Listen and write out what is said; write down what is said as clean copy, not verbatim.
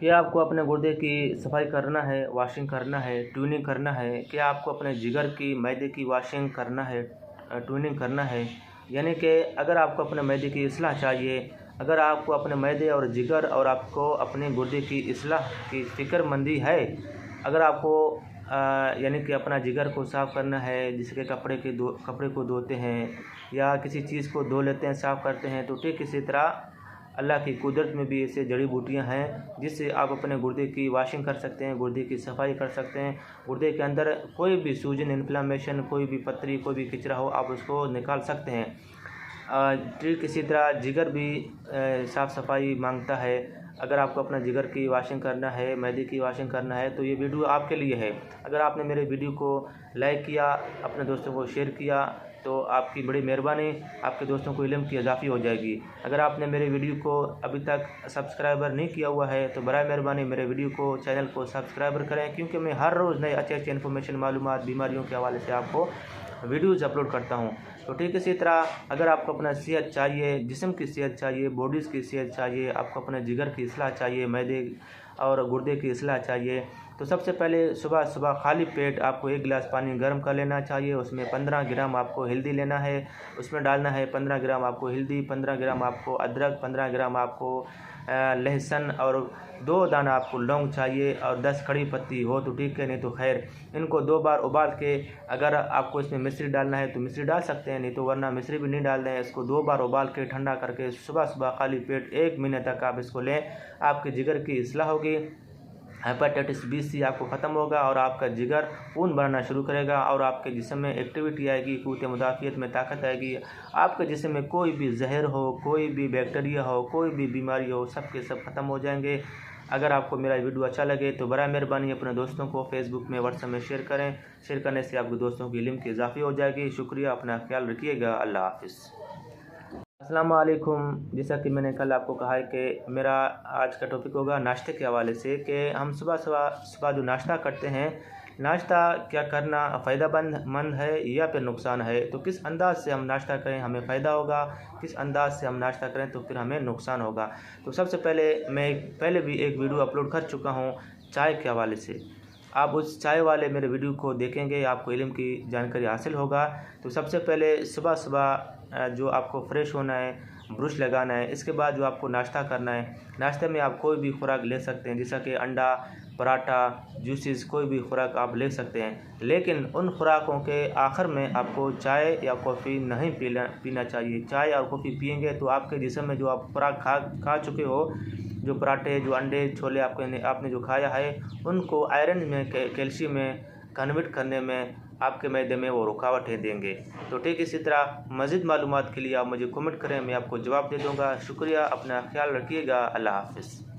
क्या आपको अपने गुर्दे की सफाई करना है, वॉशिंग करना है, ट्यूनिंग करना है? क्या आपको अपने जिगर की, मैदे की वॉशिंग करना है, ट्यूनिंग करना है? यानी कि अगर आपको अपने मैदे की इस्लाह चाहिए, अगर आपको अपने मैदे और जिगर और आपको अपने गुर्दे की इस्लाह की फ़िक्रमंदी है, अगर आपको यानी कि अपना जिगर को साफ़ करना है, जिसके कपड़े को धोते हैं या किसी चीज़ को धो लेते हैं, साफ़ करते हैं, तो ठीक इसी तरह अल्लाह की कुदरत में भी ऐसे जड़ी बूटियां हैं जिससे आप अपने गुर्दे की वॉशिंग कर सकते हैं, गुर्दे की सफाई कर सकते हैं। गुर्दे के अंदर कोई भी सूजन, इन्फ्लामेशन, कोई भी पथरी, कोई भी किचरा हो, आप उसको निकाल सकते हैं। ठीक इसी तरह जिगर भी साफ़ सफाई मांगता है। अगर आपको अपना जिगर की वॉशिंग करना है, मैदे की वॉशिंग करना है, तो ये वीडियो आपके लिए है। अगर आपने मेरे वीडियो को लाइक किया, अपने दोस्तों को शेयर किया, तो आपकी बड़ी मेहरबानी, आपके दोस्तों को इल्म की इजाफ़ी हो जाएगी। अगर आपने मेरे वीडियो को अभी तक सब्सक्राइबर नहीं किया हुआ है तो बराए मेहरबानी मेरे वीडियो को, चैनल को सब्सक्राइबर करें, क्योंकि मैं हर रोज़ नए अच्छे इन्फॉर्मेशन, मालूमात, बीमारियों के हवाले से आपको वीडियोज़ अपलोड करता हूँ। तो ठीक इसी तरह अगर आपको अपना सेहत चाहिए, जिस्म की सेहत चाहिए, बॉडीज़ की सेहत चाहिए, आपको अपने जिगर की इस्लाह चाहिए, मैदे और गुर्दे की इस्लाह चाहिए, तो सबसे पहले सुबह सुबह खाली पेट आपको 1 गिलास पानी गर्म कर लेना चाहिए। उसमें 15 ग्राम आपको हल्दी लेना है, उसमें डालना है 15 ग्राम आपको हल्दी, 15 ग्राम आपको अदरक, 15 ग्राम आपको लहसुन और 2 दाना आपको लौंग चाहिए और 10 खड़ी पत्ती हो तो ठीक है, नहीं तो खैर। इनको 2 बार उबाल के, अगर आपको इसमें मिश्री डालना है तो मिश्री डाल सकते हैं, नहीं तो वरना मिश्री भी नहीं डालना है। इसको 2 बार उबाल के ठंडा करके सुबह सुबह खाली पेट 1 महीने तक आप इसको लें, आपके जिगर की इस्लाह होगी, हेपेटाइटिस बी सी आपको ख़त्म होगा और आपका जिगर खून बनाना शुरू करेगा और आपके जिस्म में एक्टिविटी आएगी, क़ुव्वत मुदाफ़ियत में ताकत आएगी। आपके जिस्म में कोई भी जहर हो, कोई भी बैक्टीरिया हो, कोई भी बीमारी हो, सब के सब ख़त्म हो जाएंगे। अगर आपको मेरा वीडियो अच्छा लगे तो बराए मेहरबानी अपने दोस्तों को फेसबुक में, व्हाट्सएप में शेयर करें। शेयर करने से आपके दोस्तों की इल्म की इजाफ़ी हो जाएगी। शुक्रिया, अपना ख्याल रखिएगा। अल्लाह हाफ़िज़। अस्सलाम वालेकुम। जैसा कि मैंने कल आपको कहा है कि मेरा आज का टॉपिक होगा नाश्ते के हवाले से, कि हम सुबह जो नाश्ता करते हैं, नाश्ता क्या करना फ़ायदेमंद है या फिर नुकसान है। तो किस अंदाज़ से हम नाश्ता करें हमें फ़ायदा होगा, किस अंदाज़ से हम नाश्ता करें तो फिर हमें नुकसान होगा। तो सबसे पहले मैं पहले भी एक वीडियो अपलोड कर चुका हूँ चाय के हवाले से। आप उस चाय वाले मेरे वीडियो को देखेंगे, आपको इल्म की जानकारी हासिल होगा। तो सबसे पहले सुबह सुबह जो आपको फ़्रेश होना है, ब्रश लगाना है, इसके बाद जो आपको नाश्ता करना है, नाश्ते में आप कोई भी खुराक ले सकते हैं, जैसा कि अंडा, पराठा, जूसेस, कोई भी खुराक आप ले सकते हैं। लेकिन उन खुराकों के आखिर में आपको चाय या कॉफ़ी नहीं पीना चाहिए। चाय और कॉफ़ी पिएंगे तो आपके जिस्म में जो आप खुराक खा चुके हो, जो पराठे, जो अंडे, छोले आपने जो खाया है, उनको आयरन में, कैल्शियम में कन्वर्ट करने में आपके मैदे में वो रुकावटें देंगे। तो ठीक इसी तरह मज़ीद मालूमात के लिए आप मुझे कमेंट करें, मैं आपको जवाब दे दूँगा। शुक्रिया, अपना ख्याल रखिएगा। अल्लाह हाफ़िज़।